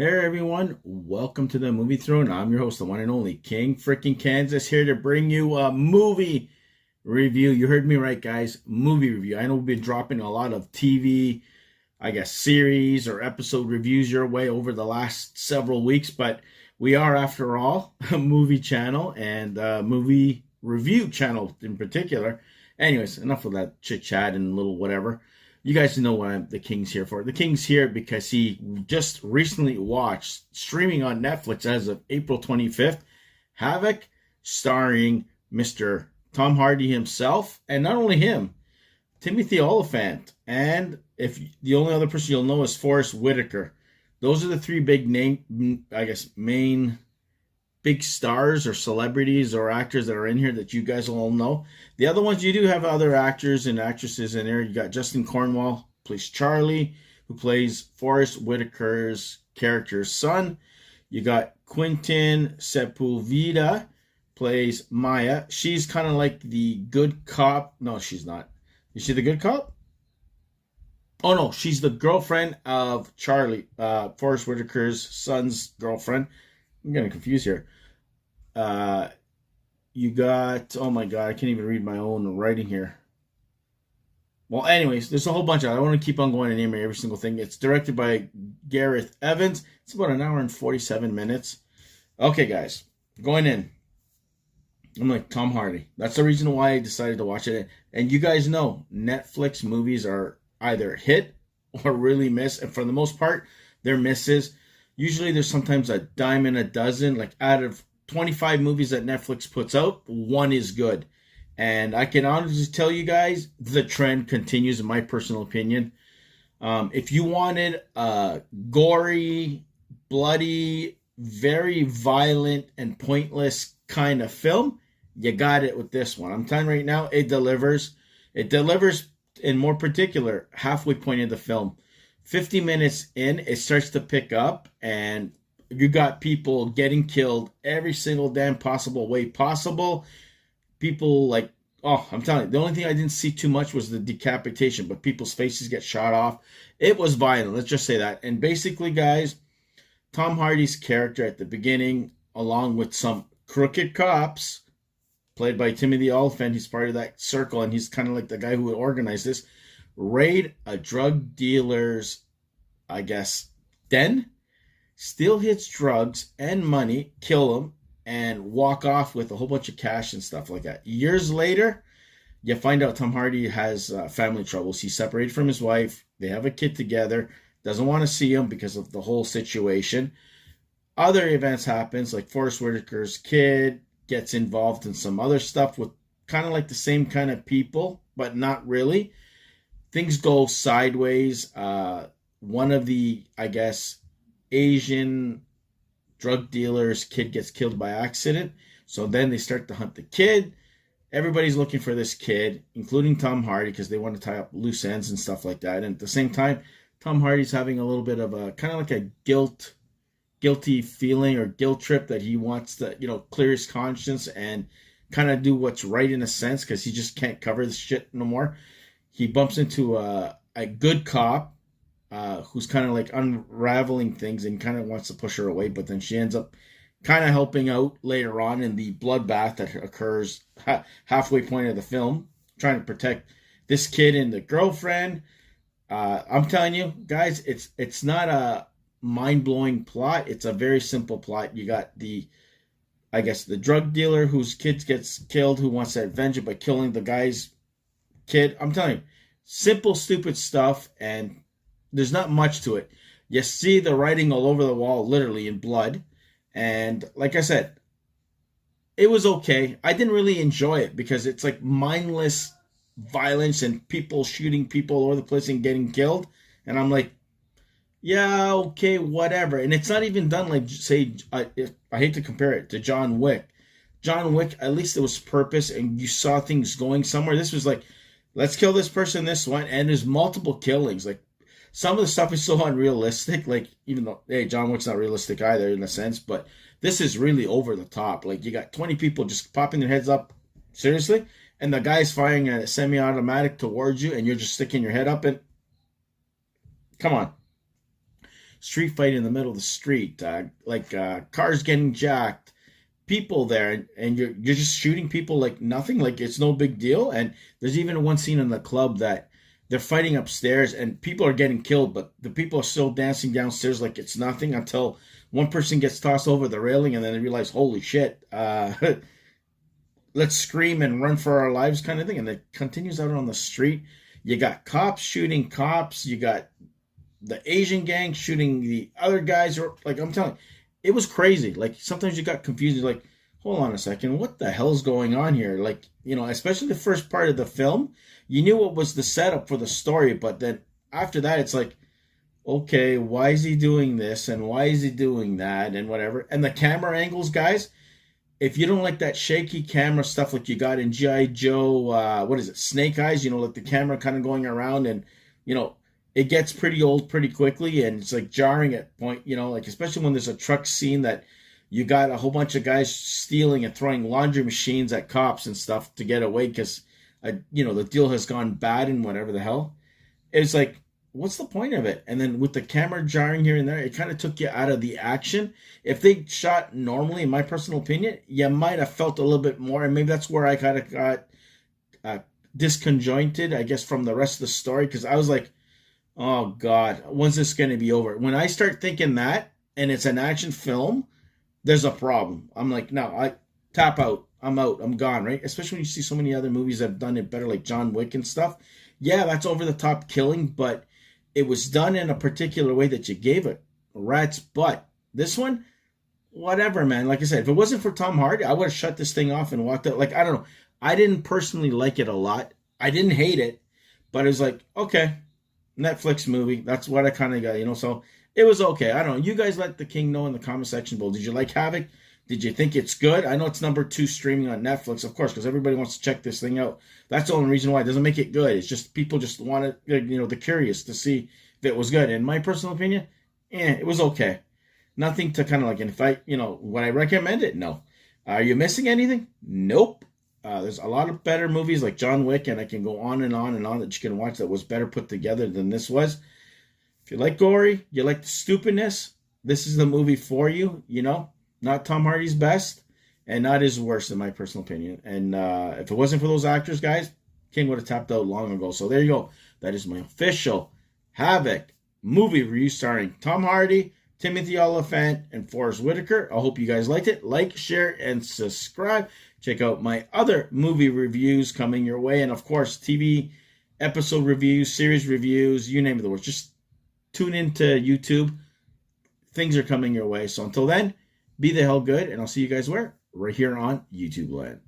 Hey everyone, welcome to the Movie Throne. I'm your host, the one and only King freaking Kansas, here to bring you a movie review. You heard me right, guys. Movie review. I know we've been dropping a lot of TV, series or episode reviews your way over the last several weeks, but we are, after all, a movie channel and a movie review channel in particular. Anyways, enough of that chit chat and little whatever. You guys know what the King's here for. The King's here because he just recently watched, streaming on Netflix as of April 25th, HAVOC, starring Mr. Tom Hardy himself, and not only him, Timothy Oliphant, and if the only other person you'll know is Forrest Whitaker. Those are the three big main big stars or celebrities or actors that are in here that you guys will all know. The other ones, you do have other actors and actresses in there. You got Justin Cornwall, plays Charlie, who plays Forrest Whitaker's character's son. You got Quentin Sepulveda, plays Maya. She's kind of like the good cop. No, she's not. Is she the good cop? Oh, no, she's the girlfriend of Charlie, Forrest Whitaker's son's girlfriend. I'm getting confused here. You got, oh my god, I can't even read my own writing here. Well, anyways, there's a whole bunch of, I don't want to keep on going and naming every single thing. It's directed by Gareth Evans. It's about an hour and 47 minutes. Okay, guys, going in. I'm like, Tom Hardy. That's the reason why I decided to watch it. And you guys know, Netflix movies are either hit or really miss. And for the most part, they're misses. Usually there's sometimes a dime in a dozen. Like out of 25 movies that Netflix puts out, one is good. And I can honestly tell you guys, the trend continues in my personal opinion. If you wanted a gory, bloody, very violent and pointless kind of film, you got it with this one. I'm telling you right now, it delivers. It delivers in more particular, halfway point of the film. 50 minutes in, it starts to pick up, and you got people getting killed every single damn possible way possible. People like, oh, I'm telling you, the only thing I didn't see too much was the decapitation, but people's faces get shot off. It was violent, let's just say that. And basically, guys, Tom Hardy's character at the beginning, along with some crooked cops, played by Timothy Olphant, he's part of that circle, and he's kind of like the guy who organized this, raid a drug dealer's, den, steal his drugs and money, kill him, and walk off with a whole bunch of cash and stuff like that. Years later, you find out Tom Hardy has family troubles. He's separated from his wife. They have a kid together. Doesn't want to see him because of the whole situation. Other events happens, like Forrest Whitaker's kid gets involved in some other stuff with kind of like the same kind of people, but not really. Things go sideways. One of the, Asian drug dealers' kid gets killed by accident. So then they start to hunt the kid. Everybody's looking for this kid, including Tom Hardy, because they want to tie up loose ends and stuff like that. And at the same time, Tom Hardy's having a little bit of a kind of like a guilty feeling or guilt trip that he wants to, clear his conscience and kind of do what's right in a sense, because he just can't cover this shit no more. He bumps into a good cop who's kind of like unraveling things and kind of wants to push her away, but then she ends up kind of helping out later on in the bloodbath that occurs halfway point of the film, trying to protect this kid and the girlfriend. I'm telling you, guys, it's not a mind-blowing plot. It's a very simple plot. You got the drug dealer whose kid gets killed, who wants to avenge it by killing the guy's kid. I'm telling you, simple, stupid stuff, and there's not much to it. You see the writing all over the wall, literally in blood. And like I said, it was okay. I didn't really enjoy it because it's like mindless violence and people shooting people all over the place and getting killed. And I'm like, yeah, okay, whatever. And it's not even done like, say, I hate to compare it to John Wick. John Wick, at least there was purpose and you saw things going somewhere. This was like, let's kill this person, this one, and there's multiple killings. Like, some of the stuff is so unrealistic, like, even though, hey, John Wick's not realistic either in a sense, but this is really over the top. Like, you got 20 people just popping their heads up, seriously, and the guy's firing a semi-automatic towards you, and you're just sticking your head up, and come on. street fight in the middle of the street, cars getting jacked, people there, and you're just shooting people like nothing, like it's no big deal. And there's even one scene in the club that they're fighting upstairs and people are getting killed, but the people are still dancing downstairs like it's nothing until one person gets tossed over the railing and then they realize, holy shit, let's scream and run for our lives kind of thing. And it continues out on the street. You got cops shooting cops. You got the Asian gang shooting the other guys. Or like, I'm telling you, it was crazy. Like sometimes you got confused. You're like, hold on a second, what the hell's going on here? Like, especially the first part of the film, you knew what was the setup for the story, but then after that, it's like, okay, why is he doing this and why is he doing that and whatever. And the camera angles, guys, if you don't like that shaky camera stuff like you got in G.I. Joe, what is it, Snake Eyes, like the camera kind of going around and, it gets pretty old pretty quickly and it's like jarring at point, like especially when there's a truck scene that you got a whole bunch of guys stealing and throwing laundry machines at cops and stuff to get away because, the deal has gone bad and whatever the hell. It's like, what's the point of it? And then with the camera jarring here and there, it kind of took you out of the action. If they shot normally, in my personal opinion, you might have felt a little bit more. And maybe that's where I kind of got disconjointed, I guess, from the rest of the story. Because I was like, oh, God, when's this going to be over? When I start thinking that, and it's an action film, there's a problem. I'm like, no, I tap out. I'm out. I'm gone, right? Especially when you see so many other movies that have done it better, like John Wick and stuff. Yeah, that's over-the-top killing, but it was done in a particular way that you gave it a rat's butt. This one, whatever, man. Like I said, if it wasn't for Tom Hardy, I would have shut this thing off and walked out. Like, I don't know. I didn't personally like it a lot. I didn't hate it, but it was like, okay, Netflix movie. That's what I kind of got, so it was okay. I don't know. You guys let the king know in the comment section below. Did you like HAVOC? Did you think it's good? I know it's number 2 streaming on Netflix, of course, because everybody wants to check this thing out. That's the only reason why. It doesn't make it good. It's just people just want to, the curious to see if it was good. In my personal opinion, it was okay. Nothing to kind of like, and if I, would I recommend it? No. Are you missing anything? Nope. There's a lot of better movies like John Wick, and I can go on and on and on that you can watch that was better put together than this was. If you like gory, you like the stupidness, this is the movie for you, Not Tom Hardy's best, and not his worst, in my personal opinion. And if it wasn't for those actors, guys, King would have tapped out long ago. So there you go. That is my official HAVOC movie review starring Tom Hardy, Timothy Olphant, and Forrest Whitaker. I hope you guys liked it. Like, share, and subscribe. Check out my other movie reviews coming your way. And, of course, TV episode reviews, series reviews, you name it the word. Just tune into YouTube. Things are coming your way. So until then, be the hell good, and I'll see you guys where? Right here on YouTube Land.